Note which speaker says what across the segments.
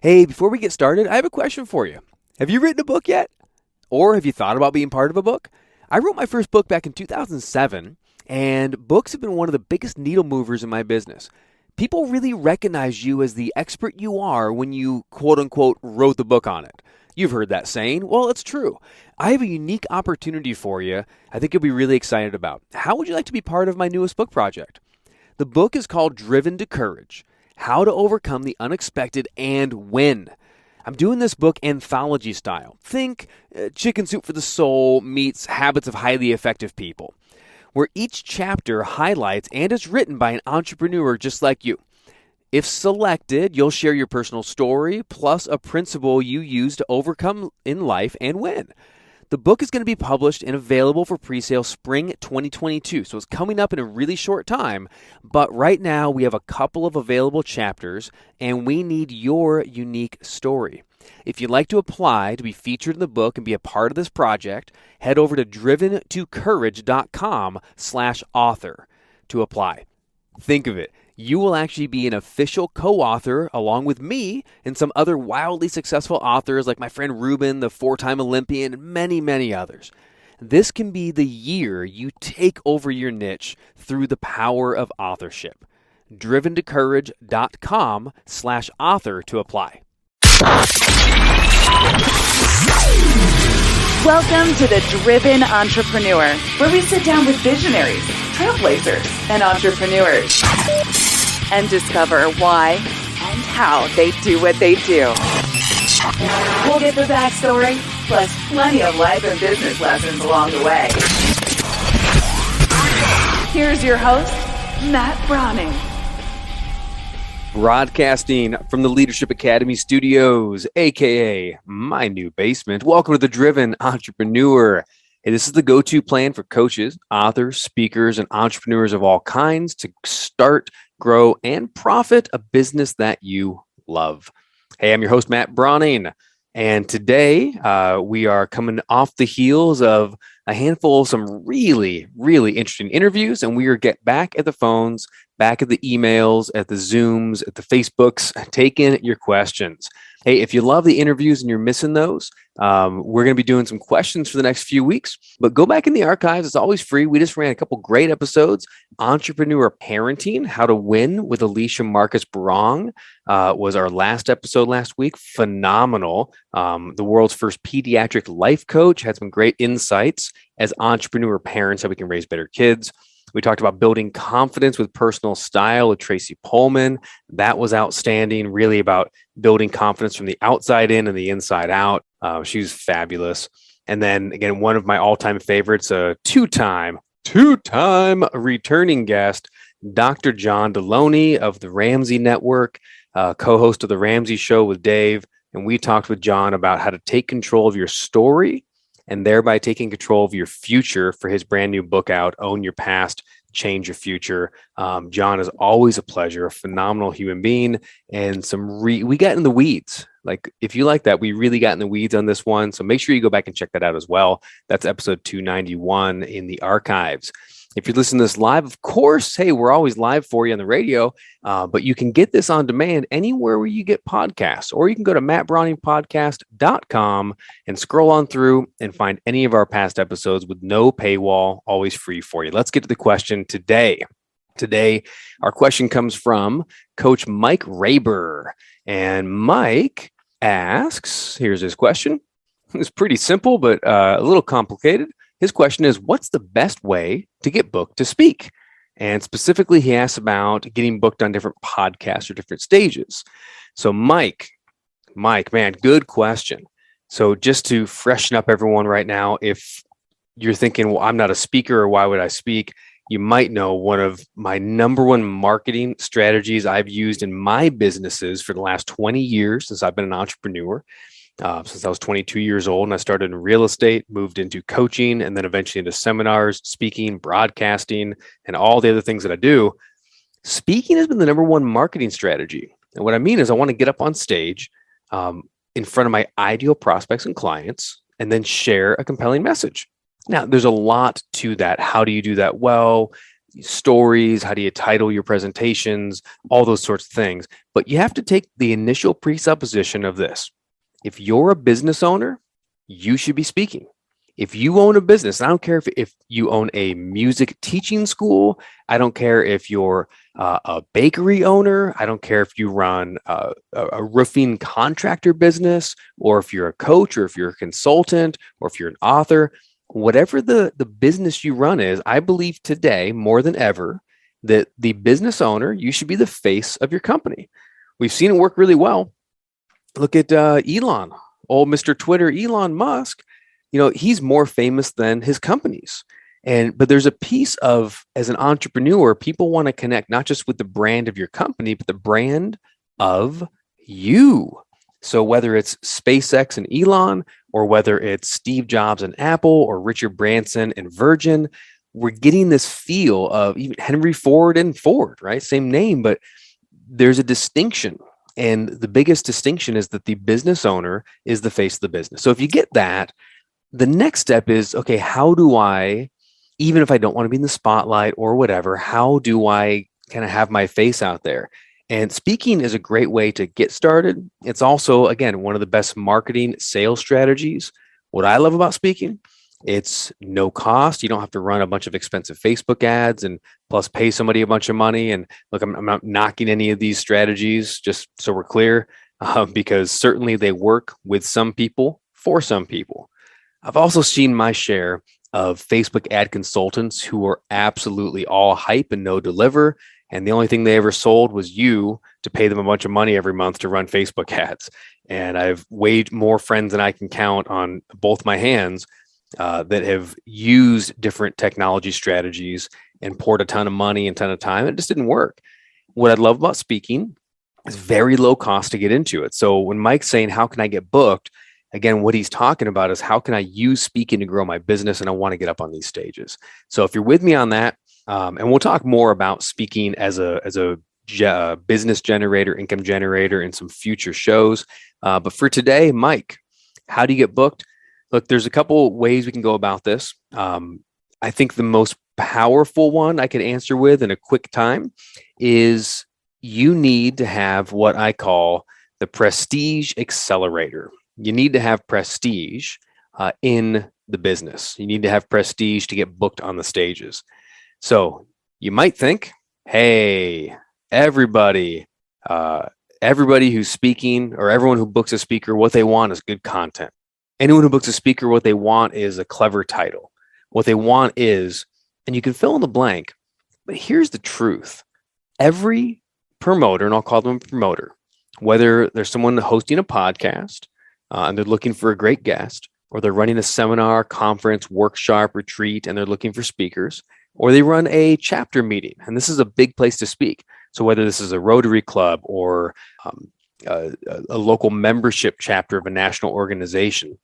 Speaker 1: Hey, before we get started, I have a question for you. Have you written a book yet? Or have you thought about being part of a book? I wrote my first book back in 2007, and books have been one of the biggest needle movers in my business. People really recognize you as the expert you are when you, quote unquote, wrote the book on it. You've heard that saying. Well, it's true. I have a unique opportunity for you I think you'll be really excited about. How would you like to be part of my newest book project? The book is called Driven to Courage: How to Overcome the Unexpected and Win. I'm doing this book anthology style. Think Chicken Soup for the Soul meets Habits of Highly Effective People, where each chapter highlights and is written by an entrepreneur just like you. If selected, you'll share your personal story plus a principle you use to overcome in life and win. The book is going to be published and available for pre-sale spring 2022, so it's coming up in a really short time. But right now, we have a couple of available chapters, and we need your unique story. If you'd like to apply to be featured in the book and be a part of this project, head over to driventocourage.com/author to apply. Think of it. You will actually be an official co-author along with me and some other wildly successful authors like my friend Ruben, the 4-time Olympian, and many, many others. This can be the year you take over your niche through the power of authorship. driventocourage.com/author to apply.
Speaker 2: Welcome to the Driven Entrepreneur, where we sit down with visionaries, trailblazers, and entrepreneurs and discover why and how they do what they do. We'll get the backstory, plus plenty of life and business lessons along the way. Here's your host, Matt Brauning.
Speaker 1: Broadcasting from the Leadership Academy studios, aka my new basement. Welcome to the Driven Entrepreneur. Hey, this is the go-to plan for coaches, authors, speakers, and entrepreneurs of all kinds to start, grow, and profit a business that you love. Hey, I'm your host, Matt Brauning, and today we are coming off the heels of a handful of some really, really interesting interviews, and we are get back at the phones, back at the emails, at the Zooms, at the Facebooks, taking your questions. Hey, if you love the interviews and you're missing those, we're going to be doing some questions for the next few weeks, but go back in the archives. It's always free. We just ran a couple great episodes. Entrepreneur Parenting, How to Win with Alicia Marcus Brauning was our last episode last week. Phenomenal. The world's first pediatric life coach had some great insights as entrepreneur parents, how we can raise better kids. We talked about building confidence with personal style with Tracy Pullman. That was outstanding, really about building confidence from the outside in and the inside out. She was fabulous. And then again, one of my all-time favorites, a two-time returning guest, Dr. John Deloney of the Ramsey Network, co-host of the Ramsey Show with Dave. And we talked with John about how to take control of your story and thereby taking control of your future for his brand new book out, Own Your Past, Change Your Future. John is always a pleasure, a phenomenal human being, and we got in the weeds. Like, if you like that, we really got in the weeds on this one. So make sure you go back and check that out as well. That's episode 291 in the archives. If you're listening to this live, of course, hey, we're always live for you on the radio, but you can get this on demand anywhere where you get podcasts, or you can go to mattbrowningpodcast.com and scroll on through and find any of our past episodes with no paywall, always free for you. Let's get to the question today. Today, our question comes from Coach Mike Raber, and Mike asks, here's his question. It's pretty simple, but a little complicated. His question is, what's the best way to get booked to speak? And specifically, he asks about getting booked on different podcasts or different stages. So Mike, man, good question. So just to freshen up everyone right now, if you're thinking, well, I'm not a speaker, or why would I speak? You might know one of my number one marketing strategies I've used in my businesses for the last 20 years since I've been an entrepreneur. Since I was 22 years old, and I started in real estate, moved into coaching, and then eventually into seminars, speaking, broadcasting, and all the other things that I do. Speaking has been the number one marketing strategy. And what I mean is I want to get up on stage in front of my ideal prospects and clients and then share a compelling message. Now, there's a lot to that. How do you do that well? stories, how do you title your presentations, all those sorts of things. But you have to take the initial presupposition of this. If you're a business owner, you should be speaking. If you own a business, I don't care if you own a music teaching school, I don't care if you're a bakery owner, I don't care if you run a roofing contractor business, or if you're a coach, or if you're a consultant, or if you're an author, whatever the business you run is, I believe today more than ever that the business owner, you should be the face of your company. We've seen it work really well. Look at Elon, old Mr. Twitter, Elon Musk. He's more famous than his companies. But there's a piece of, as an entrepreneur, people want to connect not just with the brand of your company, but the brand of you. So whether it's SpaceX and Elon, or whether it's Steve Jobs and Apple, or Richard Branson and Virgin, we're getting this feel of even Henry Ford and Ford, right? Same name, but there's a distinction. And the biggest distinction is that the business owner is the face of the business. So if you get that, the next step is, okay, how do I, even if I don't want to be in the spotlight or whatever, how do I kind of have my face out there? And speaking is a great way to get started. It's also, again, one of the best marketing sales strategies. What I love about speaking, it's no cost. You don't have to run a bunch of expensive Facebook ads and plus pay somebody a bunch of money. And look, I'm not knocking any of these strategies, just so we're clear, because certainly they work with some people for some people. I've also seen my share of Facebook ad consultants who are absolutely all hype and no deliver. And the only thing they ever sold was you to pay them a bunch of money every month to run Facebook ads. And I've way more friends than I can count on both my hands that have used different technology strategies and poured a ton of money and ton of time. It just didn't work. What I love about speaking is very low cost to get into it. So when Mike's saying, how can I get booked? Again, what he's talking about is how can I use speaking to grow my business? And I want to get up on these stages. So if you're with me on that, and we'll talk more about speaking as a business generator, income generator in some future shows. But for today, Mike, how do you get booked? Look, there's a couple ways we can go about this. I think the most powerful one I could answer with in a quick time is you need to have what I call the prestige accelerator. You need to have prestige in the business. You need to have prestige to get booked on the stages. So you might think, hey, everybody who's speaking or everyone who books a speaker, what they want is good content. Anyone who books a speaker, what they want is a clever title. What they want is, and you can fill in the blank, but here's the truth. Every promoter, and I'll call them a promoter, whether there's someone hosting a podcast and they're looking for a great guest, or they're running a seminar, conference, workshop, retreat, and they're looking for speakers, or they run a chapter meeting, and this is a big place to speak. So whether this is a Rotary Club or a local membership chapter of a national organization,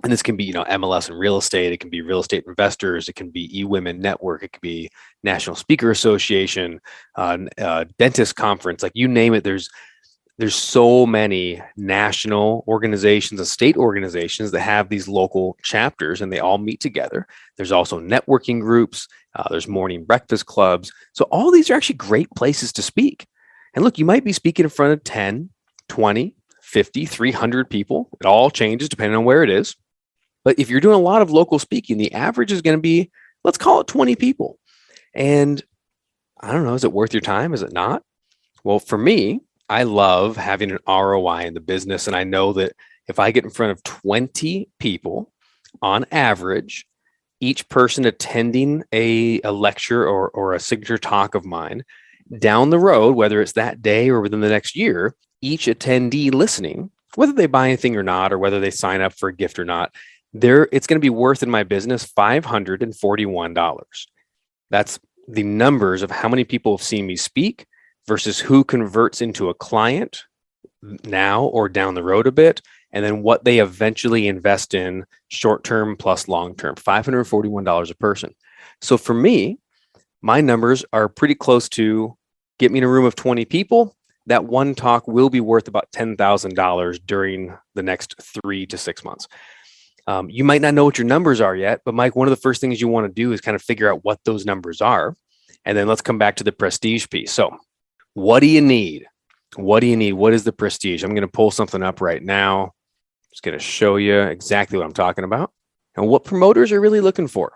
Speaker 1: and this can be, MLS and real estate, it can be real estate investors, it can be eWomen Network, it could be National Speaker Association, dentist conference, like you name it. There's so many national organizations and state organizations that have these local chapters, and they all meet together. There's also networking groups. There's morning breakfast clubs. So all these are actually great places to speak. And look, you might be speaking in front of 10, 20, 50, 300 people. It all changes depending on where it is. But if you're doing a lot of local speaking, the average is going to be, let's call it 20 people. And I don't know, is it worth your time? Is it not? Well, for me, I love having an ROI in the business. And I know that if I get in front of 20 people on average, each person attending a lecture or a signature talk of mine down the road, whether it's that day or within the next year, each attendee listening, whether they buy anything or not, or whether they sign up for a gift or not, it's going to be worth in my business $541. That's the numbers of how many people have seen me speak versus who converts into a client now or down the road a bit, and then what they eventually invest in short-term plus long-term, $541 a person. So for me, my numbers are pretty close to get me in a room of 20 people. That one talk will be worth about $10,000 during the next 3 to 6 months. You might not know what your numbers are yet, but Mike, one of the first things you want to do is kind of figure out what those numbers are. And then let's come back to the prestige piece. So what do you need? What do you need? What is the prestige? I'm going to pull something up right now. Just going to show you exactly what I'm talking about. And what promoters are really looking for,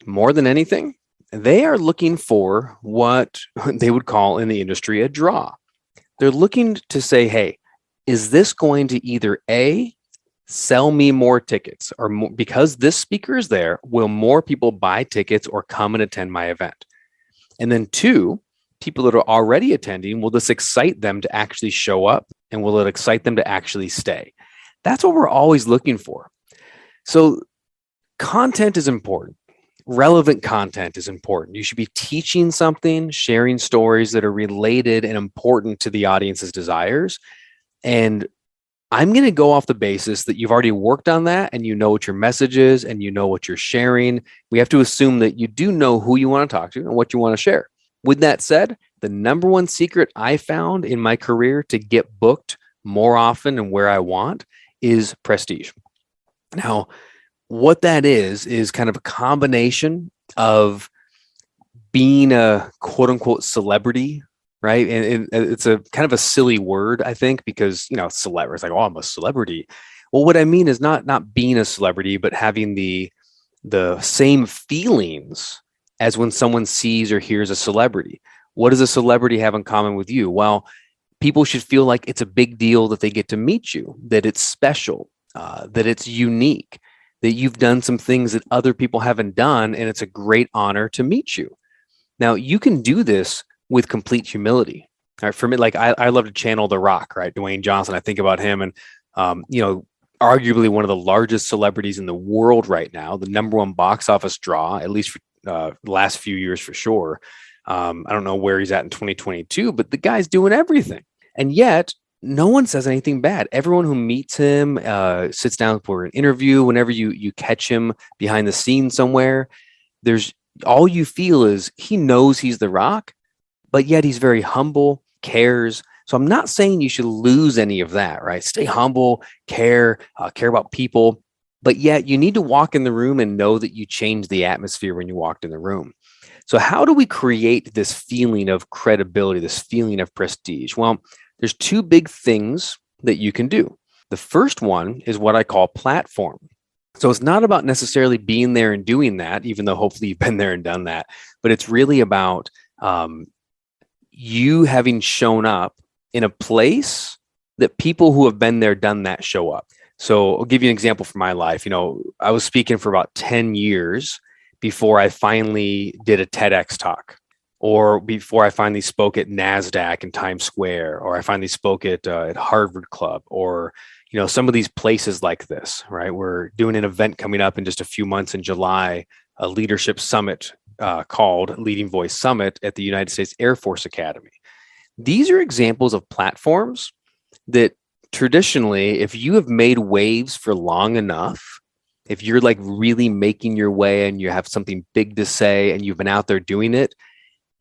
Speaker 1: more than anything, they are looking for what they would call in the industry a draw. They're looking to say, hey, is this going to either A, sell me more tickets, or more, because this speaker is there, will more people buy tickets or come and attend my event? And then two, people that are already attending, will this excite them to actually show up, and will it excite them to actually stay? That's what we're always looking for. So content is important. Relevant content is important. You should be teaching something, sharing stories that are related and important to the audience's desires. And I'm going to go off the basis that you've already worked on that and you know what your message is and you know what you're sharing. We have to assume that you do know who you want to talk to and what you want to share. With that said, the number one secret I found in my career to get booked more often and where I want is prestige. Now, what that is kind of a combination of being a quote unquote celebrity, right? And it's a kind of a silly word, I think, because, celebrity, it's like, oh, I'm a celebrity. Well, what I mean is not being a celebrity, but having the same feelings as when someone sees or hears a celebrity. What does a celebrity have in common with you? Well, people should feel like it's a big deal that they get to meet you, that it's special, that it's unique, that you've done some things that other people haven't done, and it's a great honor to meet you. Now, you can do this with complete humility. All right, for me, like I love to channel The Rock, right? Dwayne Johnson. I think about him, and arguably one of the largest celebrities in the world right now, the number one box office draw, at least for the last few years for sure. I don't know where he's at in 2022, but the guy's doing everything, and yet no one says anything bad. Everyone who meets him sits down for an interview. Whenever you catch him behind the scenes somewhere, there's all you feel is he knows he's The Rock, but yet he's very humble, cares. So I'm not saying you should lose any of that, right? Stay humble, care about people, but yet you need to walk in the room and know that you changed the atmosphere when you walked in the room. So how do we create this feeling of credibility, this feeling of prestige? Well, there's two big things that you can do. The first one is what I call platform. So it's not about necessarily being there and doing that, even though hopefully you've been there and done that, but it's really about you having shown up in a place that people who have been there, done that, show up. So I'll give you an example from my life. I was speaking for about 10 years before I finally did a TEDx talk, or before I finally spoke at NASDAQ in Times Square, or I finally spoke at Harvard Club, or some of these places like this, right? We're doing an event coming up in just a few months in July, a leadership summit called Leading Voice Summit at the United States Air Force Academy. These are examples of platforms that traditionally, if you have made waves for long enough, if you're like really making your way and you have something big to say and you've been out there doing it,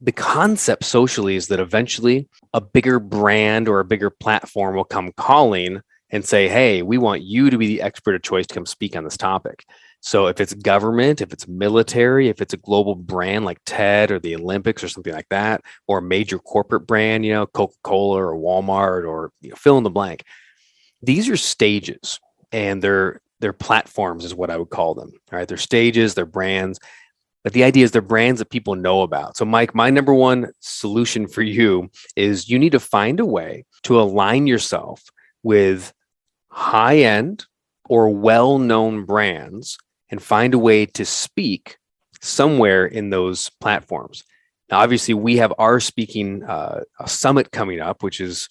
Speaker 1: the concept socially is that eventually a bigger brand or a bigger platform will come calling and say, hey, we want you to be the expert of choice to come speak on this topic. So if it's government, if it's military, if it's a global brand like TED or the Olympics or something like that, or a major corporate brand, Coca-Cola or Walmart or fill in the blank, these are stages, and they're platforms is what I would call them. All right, they're stages, they're brands. But the idea is they're brands that people know about. So Mike, my number one solution for you is you need to find a way to align yourself with high-end or well-known brands and find a way to speak somewhere in those platforms. Now, obviously, we have our speaking a summit coming up, which is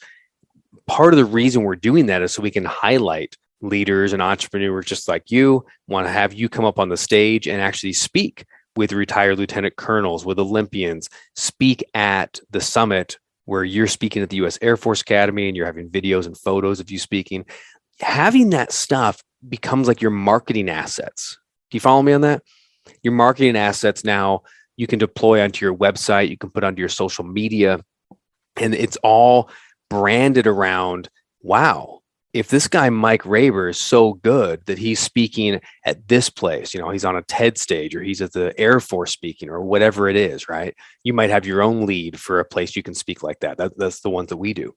Speaker 1: part of the reason we're doing that is so we can highlight leaders and entrepreneurs just like you, want to have you come up on the stage and actually speak with retired lieutenant colonels, with Olympians, speak at the summit where you're speaking at the U.S. Air Force Academy and you're having videos and photos of you speaking. Having that stuff becomes like your marketing assets. Do you follow me on that? Your marketing assets now you can deploy onto your website, you can put onto your social media, and it's all branded around, wow, if this guy, Mike Raber, is so good that he's speaking at this place, he's on a TED stage or he's at the Air Force speaking or whatever it is, right? You might have your own lead for a place you can speak like that. That's the ones that we do.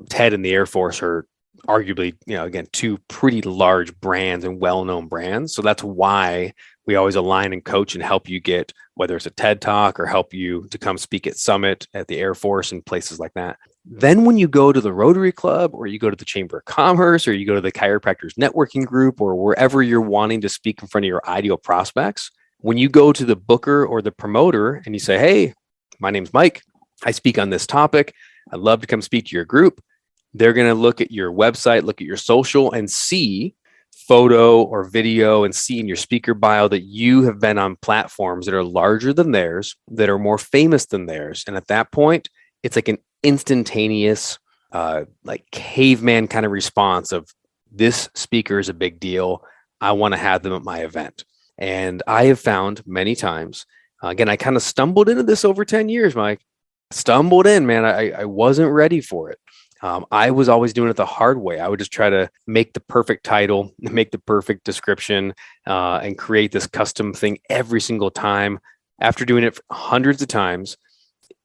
Speaker 1: TED and the Air Force are arguably, again, two pretty large brands and well-known brands. So that's why we always align and coach and help you get, whether it's a TED Talk or help you to come speak at Summit, at the Air Force and places like that. Then when you go to the Rotary Club or you go to the Chamber of Commerce or you go to the Chiropractors Networking Group or wherever you're wanting to speak in front of your ideal prospects, when you go to the booker or the promoter and you say, hey, my name's Mike, I speak on this topic, I'd love to come speak to your group, they're going to look at your website, look at your social and see photo or video and see in your speaker bio that you have been on platforms that are larger than theirs, that are more famous than theirs. And at that point, it's like an instantaneous, like caveman kind of response of this speaker is a big deal. I want to have them at my event. And I have found many times, again, I kind of stumbled into this over 10 years, Mike. Stumbled in, man. I wasn't ready for it. I was always doing it the hard way. I would just try to make the perfect title, make the perfect description, and create this custom thing every single time. After doing it hundreds of times,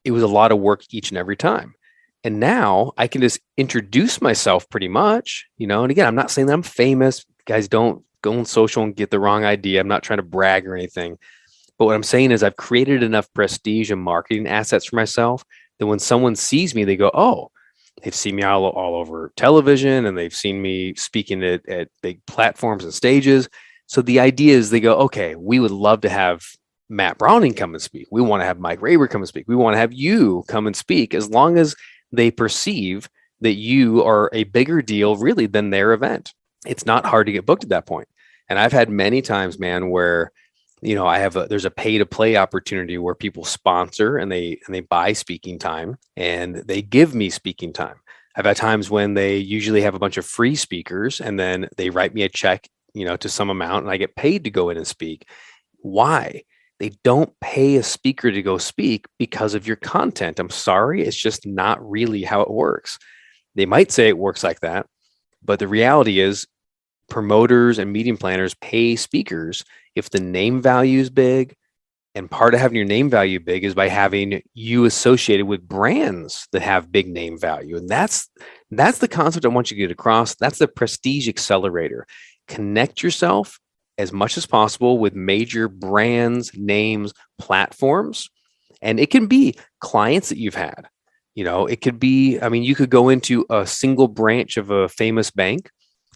Speaker 1: it was a lot of work each and every time. And now I can just introduce myself pretty much, and again, I'm not saying that I'm famous. Guys, don't go on social and get the wrong idea. I'm not trying to brag or anything. But what I'm saying is I've created enough prestige and marketing assets for myself that when someone sees me, they go, oh, they've seen me all over television and they've seen me speaking at big platforms and stages. So the idea is they go, okay, we would love to have Matt Brauning come and speak. We want to have Mike Raber come and speak. We want to have you come and speak, as long as they perceive that you are a bigger deal really than their event. It's not hard to get booked at that point. And I've had many times, man, where there's a pay to play opportunity where people sponsor and they buy speaking time and they give me speaking time. I've had times when they usually have a bunch of free speakers and then they write me a check, to some amount and I get paid to go in and speak. Why? They don't pay a speaker to go speak because of your content. I'm sorry. It's just not really how it works. They might say it works like that, but the reality is promoters and meeting planners pay speakers if the name value is big. And part of having your name value big is by having you associated with brands that have big name value. And that's the concept I want you to get across. That's the prestige accelerator. Connect yourself as much as possible with major brands, names, platforms. And it can be clients that you've had. It could be, you could go into a single branch of a famous bank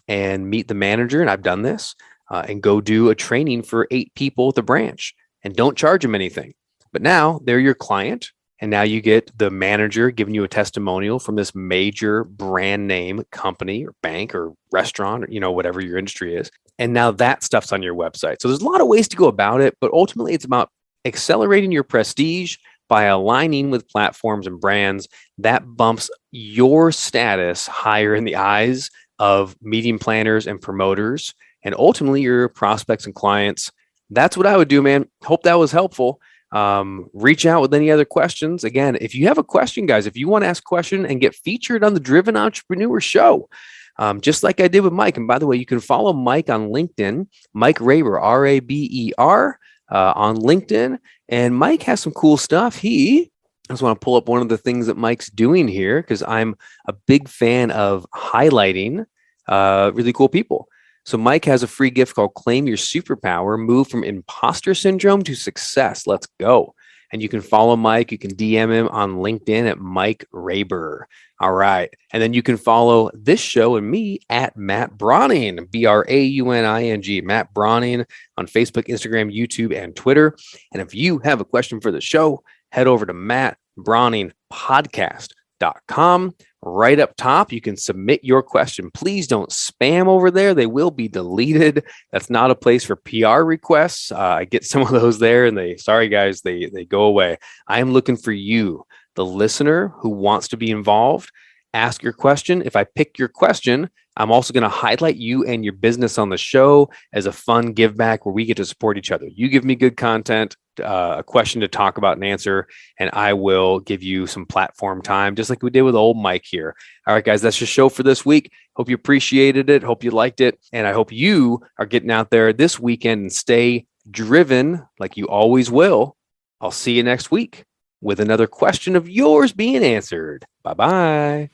Speaker 1: and meet the manager, and I've done this, and go do a training for 8 people at the branch and don't charge them anything. But now they're your client, and now you get the manager giving you a testimonial from this major brand name company or bank or restaurant or, whatever your industry is. And now that stuff's on your website. So there's a lot of ways to go about it, but ultimately it's about accelerating your prestige by aligning with platforms and brands that bumps your status higher in the eyes of meeting planners and promoters, and ultimately your prospects and clients. That's what I would do, man. Hope that was helpful. Reach out with any other questions. Again, if you have a question, guys, if you want to ask a question and get featured on the Driven Entrepreneur Show, just like I did with Mike. And by the way, you can follow Mike on LinkedIn, Mike Raber, Raber, on LinkedIn. And Mike has some cool stuff. I just want to pull up one of the things that Mike's doing here because I'm a big fan of highlighting really cool people. So Mike has a free gift called Claim Your Superpower, Move from Imposter Syndrome to Success. Let's go. And you can follow Mike. You can DM him on LinkedIn at Mike Raber. All right. And then you can follow this show and me at Matt Brauning, Brauning, Matt Brauning on Facebook, Instagram, YouTube, and Twitter. And if you have a question for the show, head over to mattbrowningpodcast.com. Right up top, you can submit your question. Please don't spam over there. They will be deleted. That's not a place for PR requests. I get some of those there and they go away. I am looking for you, the listener who wants to be involved. Ask your question. If I pick your question, I'm also going to highlight you and your business on the show as a fun give back where we get to support each other. You give me good content, a question to talk about and answer, and I will give you some platform time, just like we did with old Mike here. All right, guys, that's your show for this week. Hope you appreciated it. Hope you liked it. And I hope you are getting out there this weekend and stay driven like you always will. I'll see you next week with another question of yours being answered. Bye-bye.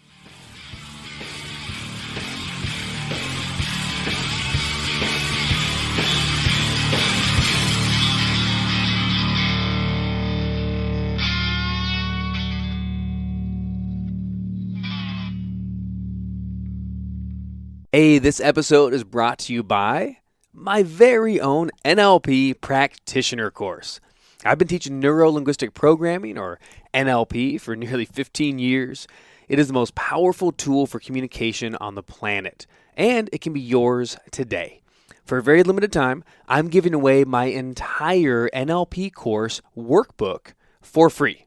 Speaker 1: Hey, this episode is brought to you by my very own NLP practitioner course. I've been teaching neuro-linguistic programming, or NLP, for nearly 15 years. It is the most powerful tool for communication on the planet, and it can be yours today. For a very limited time, I'm giving away my entire NLP course workbook for free.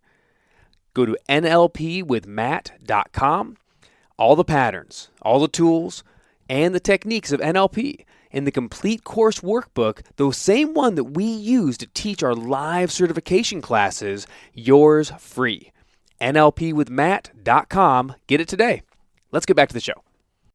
Speaker 1: Go to nlpwithmatt.com. All the patterns, all the tools, and the techniques of NLP in the complete course workbook, the same one that we use to teach our live certification classes, yours free. nlpwithmatt.com. Get it today. Let's get back to the show.